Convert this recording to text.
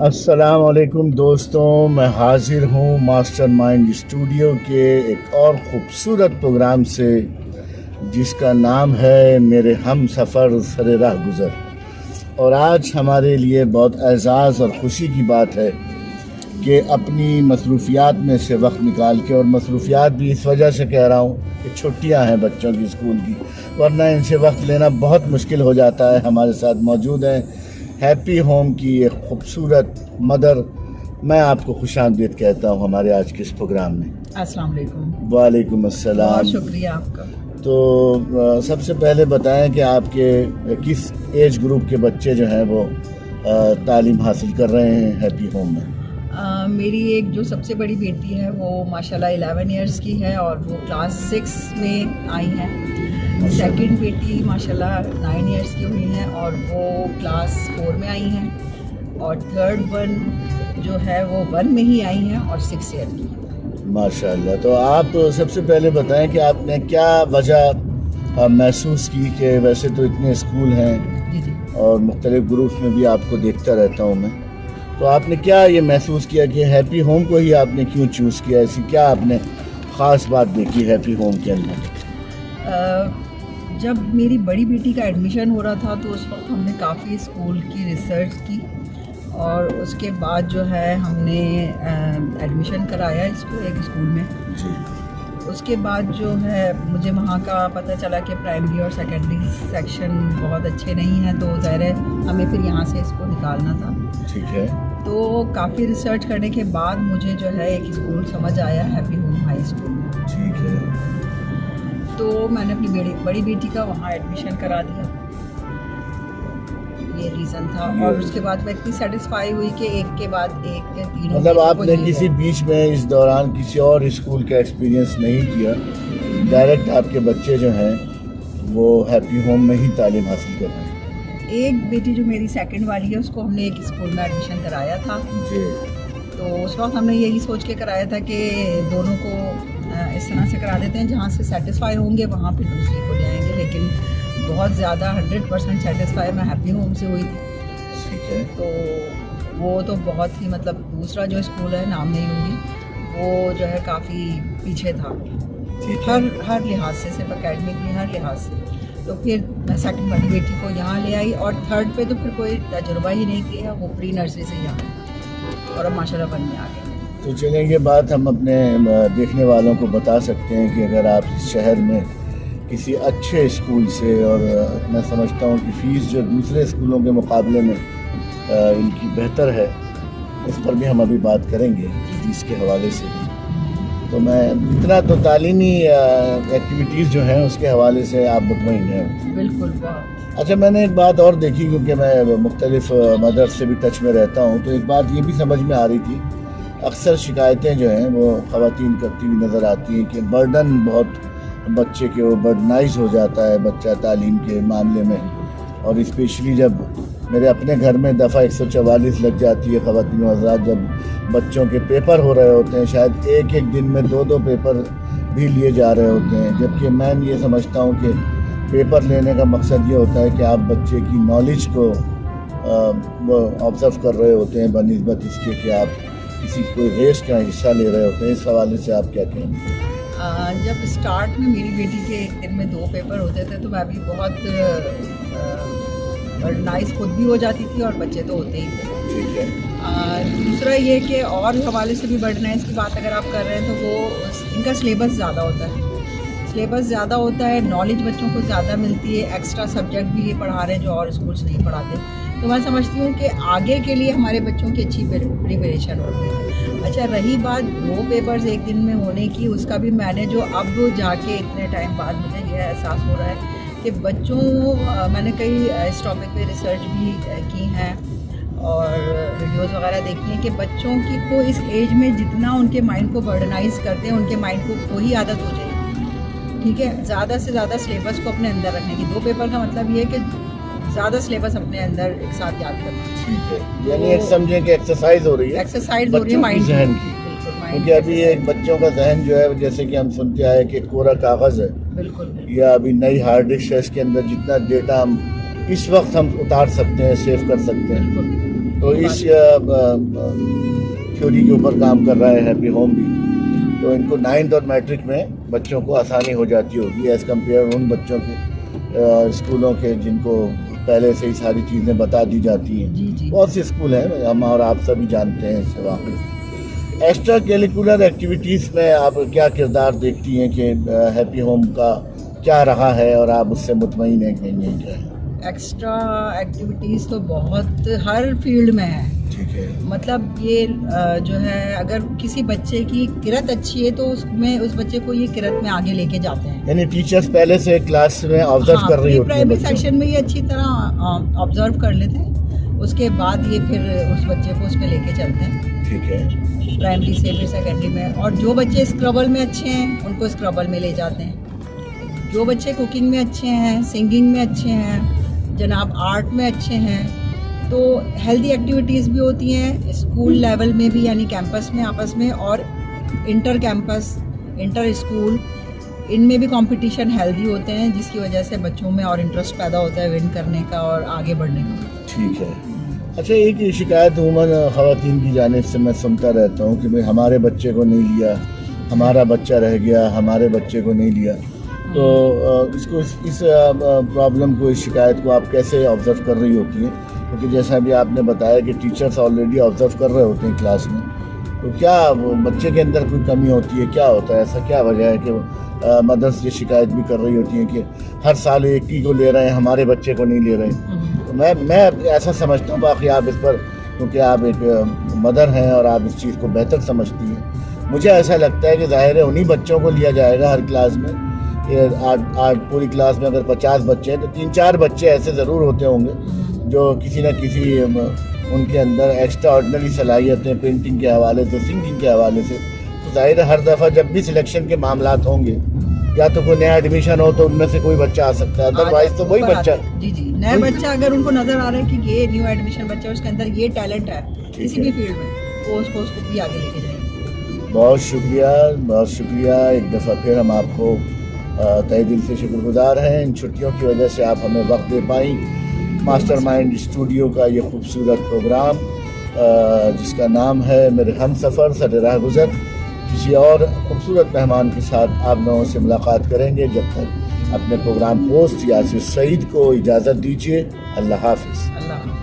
السلام علیکم دوستوں، میں حاضر ہوں ماسٹر مائنڈ اسٹوڈیو کے ایک اور خوبصورت پروگرام سے جس کا نام ہے میرے ہم سفر سر راہ گزر. اور آج ہمارے لیے بہت اعزاز اور خوشی کی بات ہے کہ اپنی مصروفیات میں سے وقت نکال کے، اور مصروفیات بھی اس وجہ سے کہہ رہا ہوں کہ چھٹیاں ہیں بچوں کی اسکول کی، ورنہ ان سے وقت لینا بہت مشکل ہو جاتا ہے. ہمارے ساتھ موجود ہیں ہیپی ہوم کی ایک خوبصورت مدر. میں آپ کو خوش آمدید کہتا ہوں ہمارے آج کے اس پروگرام میں. السلام علیکم. وعلیکم السلام. بہت شکریہ آپ کا. تو سب سے پہلے بتائیں کہ آپ کے کس ایج گروپ کے بچے جو ہیں وہ تعلیم حاصل کر رہے ہیں ہیپی ہوم میں؟ میری ایک جو سب سے بڑی بیٹی ہے وہ ماشاءاللہ 11 ایئرس کی ہے اور وہ کلاس 6 میں آئی ہیں. سیکنڈ بیٹی ماشاءاللہ 9 ایئرس کی ہوئی ہیں اور وہ کلاس 4 میں آئی ہیں. اور تھرڈ ون جو ہے وہ 1 میں ہی آئی ہیں اور 6 ایئر کی. ماشاءاللہ. تو آپ سب سے پہلے بتائیں کہ آپ نے کیا وجہ محسوس کی کہ ویسے تو اتنے اسکول ہیں جی اور مختلف گروپس میں بھی آپ کو دیکھتا رہتا ہوں میں، تو آپ نے کیا یہ محسوس کیا کہ ہیپی ہوم کو ہی آپ نے کیوں چوز کیا؟ ایسی کیا آپ نے خاص بات دیکھی ہیپی ہوم کے اندر؟ جب میری بڑی بیٹی کا ایڈمیشن ہو رہا تھا تو اس وقت ہم نے کافی اسکول کی ریسرچ کی اور اس کے بعد جو ہے ہم نے ایڈمیشن کرایا اس کو ایک اسکول میں. جی. اس کے بعد جو ہے مجھے وہاں کا پتہ چلا کہ پرائمری اور سیکنڈری سیکشن بہت اچھے نہیں ہیں، تو ظاہر ہے ہمیں پھر یہاں سے اس کو نکالنا تھا. ٹھیک ہے. تو کافی ریسرچ کرنے کے بعد مجھے جو ہے ایک اسکول سمجھ آیا ہیپی ہوم ہائی اسکول. ٹھیک ہے. تو میں نے اپنی بڑی بیٹی کا وہاں ایڈمیشن کرا دیا، یہ ریزن تھا. اور اس کے بعد میں اتنی سیٹسفائی ہوئی کہ ایک کے بعد ایک کے تینوں. مطلب آپ نے کسی بیچ میں اس دوران کسی اور اسکول کا ایکسپیرینس نہیں کیا، ڈائریکٹ آپ کے بچے جو ہیں وہ ہیپی ہوم میں ہی تعلیم حاصل کر رہے ہیں؟ ایک بیٹی جو میری سیکنڈ والی ہے اس کو ہم نے ایک اسکول میں ایڈمیشن کرایا تھا. جی. تو اس وقت ہم نے یہی سوچ کے کرایا تھا کہ دونوں کو اس طرح سے کرا دیتے ہیں جہاں سے سیٹسفائی ہوں گے وہاں پہ دوسری کو لے آئیں گے. لیکن بہت زیادہ 100% سیٹسفائی میں ہیپی ہوم سے ہوئی تھی. ٹھیک ہے. تو وہ تو بہت ہی مطلب دوسرا جو اسکول ہے نام نہیں لوں گی، وہ جو ہے کافی پیچھے تھا ہر لحاظ سے، صرف اکیڈمکلی ہر لحاظ سے. تو پھر میں سیکنڈ والی بیٹی کو یہاں لے آئی اور تھرڈ پہ تو پھر کوئی تجربہ ہی نہیں کیا، وہ پری نرسری سے یہاں اور اب ماشاءاللہ 1 میں آ گئے. تو چلیں یہ بات ہم اپنے دیکھنے والوں کو بتا سکتے ہیں کہ اگر آپ اس شہر میں کسی اچھے اسکول سے، اور میں سمجھتا ہوں کہ فیس جو دوسرے اسکولوں کے مقابلے میں ان کی بہتر ہے، اس پر بھی ہم ابھی بات کریں گے فیس کے حوالے سے بھی. تو میں اتنا تو تعلیمی ایکٹیویٹیز جو ہیں اس کے حوالے سے آپ مطمئن ہیں؟ بالکل. بہت اچھا. میں نے ایک بات اور دیکھی، کیونکہ میں مختلف مدرس سے بھی ٹچ میں رہتا ہوں، تو ایک بات یہ بھی سمجھ میں آ رہی تھی، اکثر شکایتیں جو ہیں وہ خواتین کرتی ہوئی نظر آتی ہیں کہ برڈن بہت بچے کے وہ برڈنائز ہو جاتا ہے بچہ تعلیم کے معاملے میں. اور اسپیشلی جب میرے اپنے گھر میں دفعہ 144 لگ جاتی ہے خواتین حضرات، جب بچوں کے پیپر ہو رہے ہوتے ہیں، شاید ایک دن میں 2 پیپر بھی لیے جا رہے ہوتے ہیں. جبکہ میں یہ سمجھتا ہوں کہ پیپر لینے کا مقصد یہ ہوتا ہے کہ آپ بچے کی نالج کو آبزرو کر رہے ہوتے ہیں بنسبت اس کے کہ آپ کسی کوئی ریس کا حصہ لے رہے ہوتے ہیں. اس حوالے سے آپ کیا کہیں گے؟ جب اسٹارٹ میں میری بیٹی کے ایک دن میں 2 پیپر ہوتے تھے تو میں بھی بہت برڈنائز خود بھی ہو جاتی تھی اور بچے تو ہوتے ہی تھے. ٹھیک ہے. دوسرا یہ کہ اور حوالے سے بھی برڈنائز کی بات اگر آپ کر رہے ہیں تو وہ ان کا سلیبس زیادہ ہوتا ہے، نالج بچوں کو زیادہ ملتی ہے، ایکسٹرا سبجیکٹ بھی یہ پڑھا رہے ہیں جو اور اسکولس نہیں پڑھاتے. تو میں سمجھتی ہوں کہ آگے کے لیے ہمارے بچوں کی اچھی پریپریشن ہو رہی ہے. اچھا، رہی بات 2 پیپرز ایک دن میں ہونے کی، اس کا بھی میں نے جو اب جا کے اتنے ٹائم بعد مجھے یہ احساس ہو رہا ہے کہ بچوں، میں نے کئی اس ٹاپک پہ ریسرچ بھی کی ہیں اور ویڈیوز وغیرہ دیکھی ہیں کہ بچوں کی کو اس ایج میں جتنا ان کے مائنڈ کو برڈنائز کرتے ہیں ان کے مائنڈ کو وہی عادت ہو جائے گی. ٹھیک ہے. زیادہ سے زیادہ سلیبس کو اپنے اندر رکھنے کی. 2 پیپر کا مطلب یہ ہے کہ زیادہ سلیبس اپنے اندر ایک ساتھ یاد کرنا. ٹھیک ہے. یعنی ایک سمجھیں کہ ایکسرسائز ہو رہی ہے مائنڈ ذہن کی. کیونکہ ابھی ایک بچوں کا ذہن جو ہے جیسے کہ ہم سنتے آئے کہ کوڑا کاغذ ہے. بالکل. یا ابھی نئی ہارڈ ڈسک ہے، اس کے اندر جتنا ڈیٹا ہم اس وقت ہم اتار سکتے ہیں، سیو کر سکتے ہیں. تو اس تھیوری کے اوپر کام کر رہا ہے ہیپی ہوم بھی. تو ان کو 9th اور میٹرک میں بچوں کو آسانی ہو جاتی ہوگی ایز کمپیئر ان بچوں کے اسکولوں کے جن کو پہلے سے ہی ساری چیزیں بتا دی جاتی ہیں. جی بہت سے اسکول ہیں, ہم اور آپ سبھی جانتے ہیں اس سے واقف. ایکسٹرا کیریکولر ایکٹیویٹیز میں آپ کیا کردار دیکھتی ہیں کہ ہیپی ہوم کا کیا رہا ہے اور آپ اس سے مطمئن ہیں کہ نہیں کیا ہے؟ ایکسٹرا ایکٹیویٹیز تو بہت ہر فیلڈ میں ہے. ٹھیک ہے. مطلب یہ جو ہے اگر کسی بچے کی کرت اچھی ہے تو اس میں اس بچے کو یہ کرت میں آگے لے کے جاتے ہیں. یعنی ٹیچرز پہلے سے کلاس میں آبزرو کر رہی ہوتی ہیں, پرائمری سیکشن میں یہ اچھی طرح آبزرو کر لیتے ہیں, اس کے بعد یہ پھر اس بچے کو اس پہ لے کے چلتے ہیں. ٹھیک ہے. پرائمری سے پھر سیکنڈری میں, اور جو بچے اسکربل میں اچھے ہیں ان کو اسکربل میں لے جاتے ہیں. جو بچے کوکنگ میں اچھے ہیں, سنگنگ میں اچھے ہیں, جناب آرٹ میں اچھے ہیں, تو ہیلدی ایکٹیویٹیز بھی ہوتی ہیں اسکول لیول میں بھی, یعنی کیمپس میں آپس میں, اور انٹر کیمپس, انٹر اسکول, ان میں بھی کمپٹیشن ہیلدی ہوتے ہیں, جس کی وجہ سے بچوں میں اور انٹرسٹ پیدا ہوتا ہے ون کرنے کا اور آگے بڑھنے کا. ٹھیک ہے. اچھا, ایک شکایت عموماً خواتین کی جانب سے میں سنتا رہتا ہوں کہ بھائی ہمارے بچے کو نہیں لیا, ہمارا بچہ رہ گیا, ہمارے بچے کو نہیں لیا. تو اس پرابلم کو, اس شکایت کو آپ کیسے آبزرو کر رہی ہوتی ہیں؟ کیونکہ جیسا ابھی آپ نے بتایا کہ ٹیچرس آلریڈی آبزرو کر رہے ہوتے ہیں کلاس میں, تو کیا بچے کے اندر کوئی کمی ہوتی ہے, کیا ہوتا ہے, ایسا کیا وجہ ہے کہ مدرس یہ شکایت بھی کر رہی ہوتی ہیں کہ ہر سال ایک ہی کو لے رہے ہیں, ہمارے بچے کو نہیں لے رہے ہیں؟ تو میں ایسا سمجھتا ہوں, باقی آپ اس پر, کیونکہ آپ ایک مدر ہیں اور آپ اس چیز کو بہتر سمجھتی ہیں, مجھے ایسا لگتا ہے کہ ظاہر ہے انہی بچوں کو لیا جائے گا ہر کلاس میں. آج پوری کلاس میں اگر 50 بچے ہیں تو 3-4 بچے ایسے ضرور ہوتے ہوں گے جو کسی نہ کسی ان کے اندر ایکسٹرا آرڈنری صلاحیتیں, پینٹنگ کے حوالے سے, سنگنگ کے حوالے سے. تو ظاہر ہے ہر دفعہ جب بھی سلیکشن کے معاملات ہوں گے, یا تو کوئی نیا ایڈمیشن ہو تو ان میں سے کوئی بچہ آ سکتا ہے, ادروائز تو وہی بچہ. جی جی, نیا بچہ اگر ان کو نظر آ رہا ہے کہ یہ نیو ایڈمیشن بچہ اس کے اندر یہ ٹیلنٹ ہے کسی بھی فیلڈ میں, تو اس کو بھی آگے لے کے جائیں گے. بہت شکریہ, بہت شکریہ. ایک دفعہ پھر ہم آپ کو تہہ دل سے شکر گزار ہیں. ان چھٹیوں کی وجہ سے آپ ہمیں وقت دے پائیں. ماسٹر مائنڈ اسٹوڈیو کا یہ خوبصورت پروگرام جس کا نام ہے میرے ہم سفر سر راہ گزر, کسی اور خوبصورت مہمان کے ساتھ آپ لوگوں سے ملاقات کریں گے. جب تک اپنے پروگرام ہوسٹ یاسر سعید کو اجازت دیجیے. اللہ حافظ. اللہ